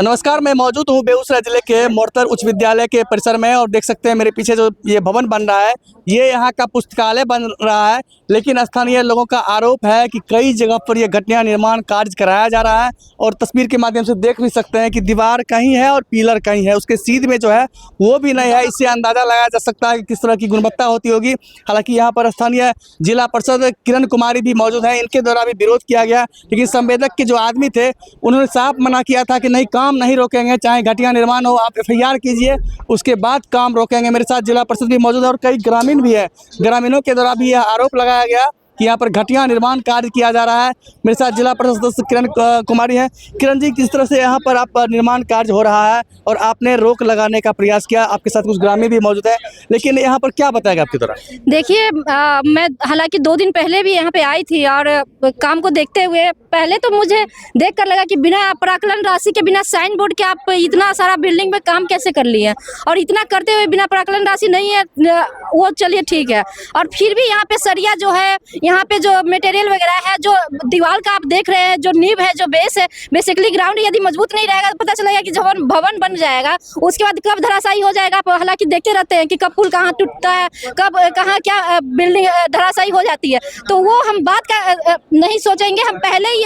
नमस्कार, मैं मौजूद हूँ बेगूसराय जिले के मोरतर उच्च विद्यालय के परिसर में और देख सकते हैं मेरे पीछे जो ये भवन बन रहा है, ये यहाँ का पुस्तकालय बन रहा है। लेकिन स्थानीय लोगों का आरोप है कि कई जगह पर ये घटिया निर्माण कार्य कराया जा रहा है और तस्वीर के माध्यम से देख भी सकते हैं कि दीवार कहीं है और पिलर कहीं है, उसके सीध में जो है वो भी नहीं है। इससे अंदाज़ा लगाया जा सकता है कि किस तरह की गुणवत्ता होती होगी। हालांकि यहाँ पर स्थानीय जिला परिषद किरण कुमारी भी मौजूद हैं, इनके द्वारा भी विरोध किया गया, लेकिन संवेदक के जो आदमी थे उन्होंने साफ मना किया था कि नहीं, काम नहीं रोकेंगे, चाहे घटिया निर्माण हो, आप FIR कीजिए, उसके बाद काम रोकेंगे। मेरे साथ जिला परिषद भी मौजूद है और कई ग्रामीण भी है। ग्रामीणों के द्वारा भी यह आरोप लगाया गया कि यहाँ पर घटिया निर्माण कार्य किया जा रहा है। मेरे साथ जिला परिषद सदस्य किरण कुमारी हैं। किरण जी, किस तरह से यहाँ पर आप निर्माण कार्य हो रहा है और आपने रोक लगाने का प्रयास किया, आपके साथ कुछ ग्रामीण भी मौजूद है, लेकिन यहाँ पर क्या बताएगा आपकी तरफ? देखिए, मैं हालांकि 2 दिन पहले भी यहाँ पे आई थी और काम को देखते हुए पहले तो मुझे देखकर लगा कि बिना प्राक्कलन राशि के, बिना साइन बोर्ड के आप इतना सारा बिल्डिंग में काम कैसे कर लिए, और इतना करते हुए बिना प्राक्कलन राशि नहीं है वो चलिए ठीक है। और फिर भी यहाँ पे सरिया जो है, यहाँ पे जो मटेरियल वगैरह है, जो दीवार का आप देख रहे हैं, जो नींव है, जो बेस है, बेसिकली ग्राउंड यदि मजबूत नहीं रहेगा तो पता चलेगा कि जब भवन बन जाएगा उसके बाद कब धराशायी हो जाएगा। आप हालांकि देखते रहते हैं कि कब पुल कहाँ टूटता है, कब कहाँ क्या बिल्डिंग धराशायी हो जाती है। तो वो हम बात का नहीं सोचेंगे, हम पहले ही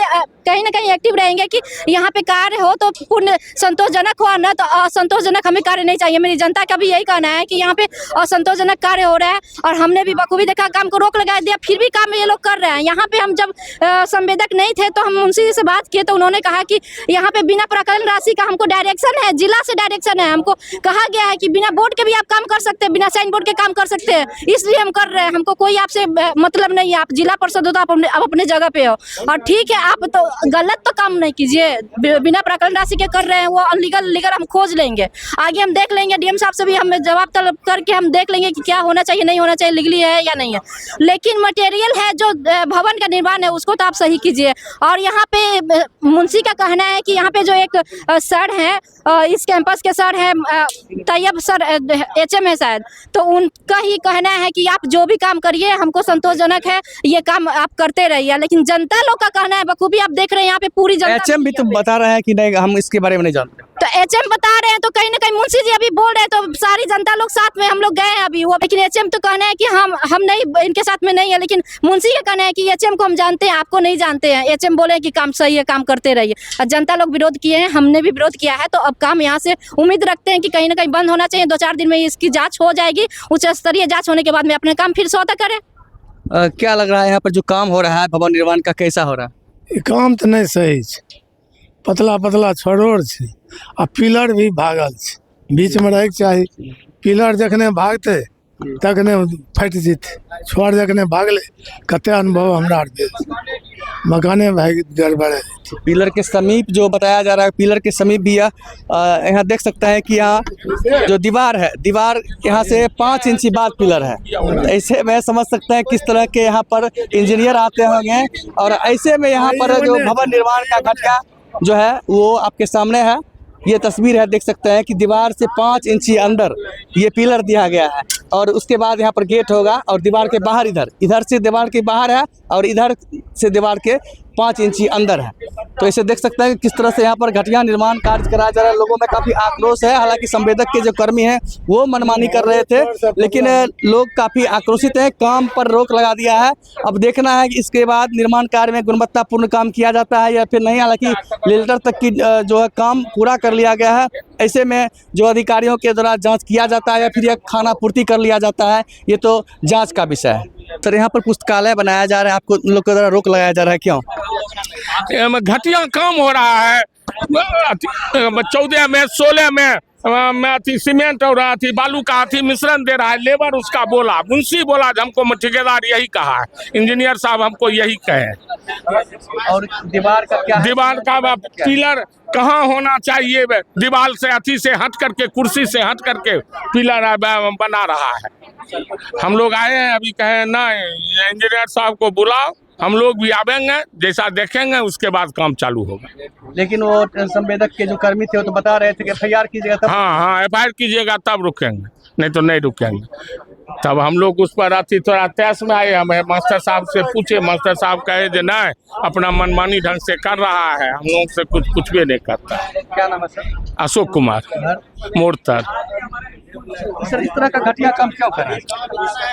कहीं ना कहीं एक्टिव रहेंगे कि यहाँ पे कार्य हो तो पूर्ण संतोषजनक हो, न तो असंतोषजनक हमें कार्य नहीं चाहिए। मेरी जनता का भी यही कहना है कि यहाँ पे असंतोषजनक कार्य हो रहा है और हमने भी बखूबी देखा, काम को रोक लगा दिया, फिर भी काम ये लोग कर रहे हैं। यहाँ पे हम जब संवेदक नहीं थे तो हम मुंशी जी से बात किए तो उन्होंने कहा कि यहाँ पे बिना प्राक्कलन राशि का हमको डायरेक्शन है, जिला से डायरेक्शन है, हमको कहा गया है कि बिना बोर्ड के भी आप काम कर सकते हैं, बिना साइन बोर्ड के काम कर सकते हैं, इसलिए हम कर रहे हैं। हमको कोई आपसे मतलब नहीं है, आप जिला परिषद हो तो आप अपने जगह पे हो, और ठीक है आप तो गलत तो काम नहीं कीजिए। बिना प्राक्कलन राशि के कर रहे हैं वो अनलीगल, लीगल हम खोज लेंगे, आगे हम देख लेंगे। DM साहब से भी हम जवाब तलब करके हम देख लेंगे कि क्या होना चाहिए, नहीं होना चाहिए, लीगली है या नहीं है। लेकिन मटेरियल है जो भवन का निर्माण है उसको तो आप सही कीजिए। और यहाँ पे मुंशी का कहना है कि यहाँ पे जो एक सर है, इस कैंपस के सर है तैयब सर, HM है शायद, तो उनका ही कहना है कि आप जो भी काम करिए हमको संतोषजनक है, ये काम आप करते रहिए। लेकिन जनता लोग का कहना है, बखूबी आप देख रहे हैं यहाँ पे पूरी जनता। HM भी तो बता रहे हैं कि नहीं, हम इसके बारे में नहीं जानते। तो HM बता रहे हैं तो कहीं ना कहीं मुंशी जी अभी बोल रहे हैं तो सारी जनता लोग साथ में हम लोग गए हैं अभी वो, लेकिन HM तो कहना है कि हम नहीं, इनके साथ में नहीं है। लेकिन मुंशी का कहना है कि HM को हम जानते हैं, आपको नहीं जानते हैं। HM बोले कि काम सही है, काम करते रहिए। और जनता लोग विरोध किए हैं, हमने भी विरोध किया है, तो अब काम यहाँ से उम्मीद रखते हैं कि कहीं ना कहीं बंद होना चाहिए। 2-4 दिन में इसकी जाँच हो जाएगी, उच्च स्तरीय जाँच होने के बाद में अपना काम फिर से होता करें। क्या लग रहा है यहाँ पर जो काम हो रहा है भवन निर्माण का, कैसा हो रहा है? काम तो नहीं सही है, पतला पतला छोड़ोड़ है आ पिलर भी भागल है, बीच में रहे चाहिए। पिलर जखने भागते तखने फट जेते, छोड़ जखने भागले कते अनुभव हमरा मकाने भाग गड़बड़े। पिलर के समीप जो बताया जा रहा है, पिलर के समीप भी यहाँ देख सकते हैं कि यहाँ जो दीवार है, दीवार यहाँ से 5 इंची बाद पिलर है। ऐसे में समझ सकते हैं किस तरह के यहाँ पर इंजीनियर आते होंगे, और ऐसे में यहाँ पर जो भवन निर्माण का घटका जो है वो आपके सामने है। ये तस्वीर है, देख सकते हैं कि दीवार से 5 इंची अंदर ये पिलर दिया गया है और उसके बाद यहाँ पर गेट होगा और दीवार के बाहर इधर से दीवार के बाहर है और इधर से दीवार के 5 इंची अंदर है। तो इसे देख सकते हैं कि किस तरह से यहाँ पर घटिया निर्माण कार्य कराया जा रहा है। लोगों में काफ़ी आक्रोश है। हालांकि संवेदक के जो कर्मी हैं वो मनमानी कर रहे थे, लेकिन लोग काफ़ी आक्रोशित हैं, काम पर रोक लगा दिया है। अब देखना है कि इसके बाद निर्माण कार्य में गुणवत्तापूर्ण काम किया जाता है या फिर नहीं। हालांकि लेटर तक की जो है काम पूरा कर लिया गया है। ऐसे में जो अधिकारियों के द्वारा जाँच किया जाता है या फिर यह खाना पूर्ति कर लिया जाता है, ये तो जाँच का विषय है। सर, यहाँ पर पुस्तकालय बनाया जा रहा है, आपको उन लोग के द्वारा रोक लगाया जा रहा है, क्यों? घटिया काम हो रहा है। 14 में 16 में सीमेंट और बालू का मिश्रण दे रहा है, लेबर उसका बोला, मुंशी बोला, हमको ठेकेदार यही कहा है, इंजीनियर साहब हमको यही कहे। और दीवार का क्या? दीवार का पिलर कहाँ होना चाहिए, दीवार से से हट करके, कुर्सी से हट करके पिलर बना रहा है। हम लोग आए हैं अभी, कहे ना इंजीनियर साहब को बुलाओ, हम लोग भी आवेंगे, जैसा देखेंगे उसके बाद काम चालू होगा। लेकिन वो संवेदक के जो कर्मी थे वो तो बता रहे थे कि FIR कीजिएगा तब। हाँ, FIR कीजिएगा तब रुकेंगे, नहीं तो नहीं रुकेंगे। तब हम लोग उस पर अति थोड़ा तैस में आए। हमें मास्टर साहब से पूछे, मास्टर साहब कहे जे नहीं, अपना मनमानी ढंग से कर रहा है, हम लोग से कुछ भी नहीं करता। क्या नाम है सर? अशोक कुमार, मोरतर। सर इस तरह का घटिया काम क्यों कर रहे हैं?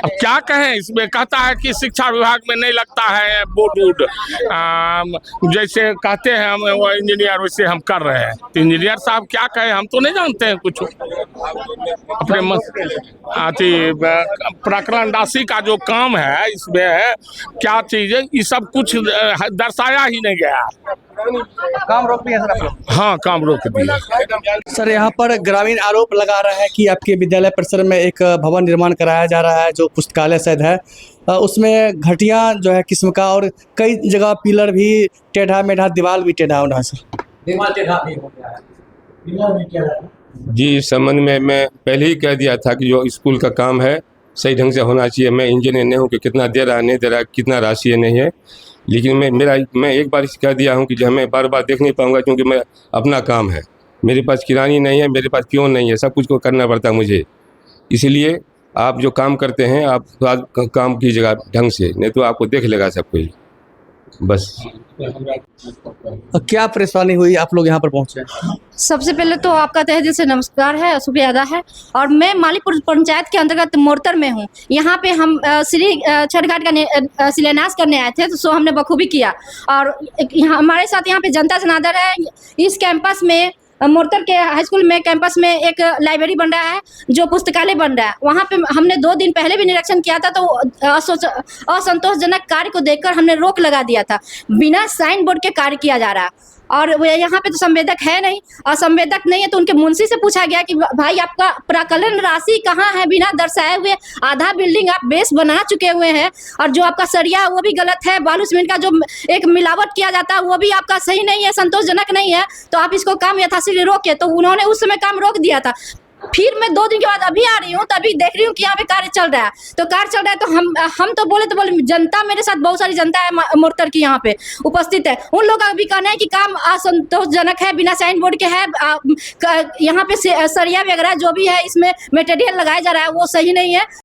अब क्या कहें, इसमें कहता है कि शिक्षा विभाग में नहीं लगता है बोर्ड वोर्ड, जैसे कहते हैं हम वो इंजीनियर, वैसे हम कर रहे हैं। तो इंजीनियर साहब क्या कहे, हम तो नहीं जानते हैं कुछ। अपने प्राकलन राशि का जो काम है, इसमें क्या चीज़ है, ये सब कुछ दर्शाया ही नहीं गया। काम रोक दिया सर आप लोग? हाँ, काम रोक दिया। सर यहाँ पर ग्रामीण आरोप लगा रहा है कि आपके विद्यालय परिसर में एक भवन निर्माण कराया जा रहा है जो पुस्तकालय शायद है, उसमें घटिया जो है किस्म का, और कई जगह पिलर भी टेढ़ा मेढ़ा, दीवार भी टेढ़ा होना है सर। दीवार टेढ़ा भी हो गया है, पिलर भी टेढ़ा है। जी, इस संबंध में मैं पहले ही कह दिया था कि जो स्कूल का काम है सही ढंग से होना चाहिए। मैं इंजीनियर नहीं हूँ कि कितना दे रहा है नहीं दे रहा, कितना राशि है नहीं है, लेकिन मैं एक बार कह दिया हूँ कि जो मैं बार बार देख नहीं पाऊँगा, क्योंकि मैं अपना काम है, मेरे पास किरानी नहीं है, मेरे पास क्यों नहीं है, सब कुछ को करना पड़ता है मुझे। इसलिए आप जो काम करते हैं आप काम कीजिएगा ढंग से, नहीं तो आपको देख लेगा सब कोई। बस क्या परेशानी हुई, आप लोग यहाँ पर पहुँचे? सबसे पहले तो आपका तहे दिल से नमस्कार है, शुक्रिया अदा है। और मैं मालीपुर पंचायत के अंतर्गत मोरतर में हूँ। यहाँ पे हम श्री छठ घाट का शिलान्यास करने आए थे, तो सो हमने बखूबी किया। और हमारे साथ यहाँ पे जनता जनार्दन है। इस कैंपस में मोरतर के हाई स्कूल में कैंपस में एक लाइब्रेरी बन रहा है, जो पुस्तकालय बन रहा है। वहाँ पे हमने 2 दिन पहले भी निरीक्षण किया था, तो असंतोषजनक कार्य को देखकर हमने रोक लगा दिया था। बिना साइन बोर्ड के कार्य किया जा रहा है, और यहाँ पे तो संवेदक है नहीं, और संवेदक नहीं है तो उनके मुंशी से पूछा गया कि भाई आपका प्राकलन राशि कहाँ है, बिना दर्शाए हुए आधा बिल्डिंग आप बेस बना चुके हुए हैं, और जो आपका सरिया वो भी गलत है, बालू सीमेंट का जो एक मिलावट किया जाता है वो भी आपका सही नहीं है, संतोषजनक नहीं है, तो आप इसको काम यथाशीघ्र रोके। तो उन्होंने उस समय काम रोक दिया था। फिर मैं 2 दिन के बाद अभी आ रही हूँ, तो अभी देख रही हूँ कि यहाँ पे कार्य चल रहा है। तो कार्य चल रहा है तो हम तो बोले जनता, मेरे साथ बहुत सारी जनता है मोरतर की यहाँ पे उपस्थित है। उन लोगों का भी कहना है कि काम असंतोषजनक है, बिना साइन बोर्ड के है। यहाँ पे सरिया वगैरह जो भी है इसमें मटेरियल लगाया जा रहा है वो सही नहीं है।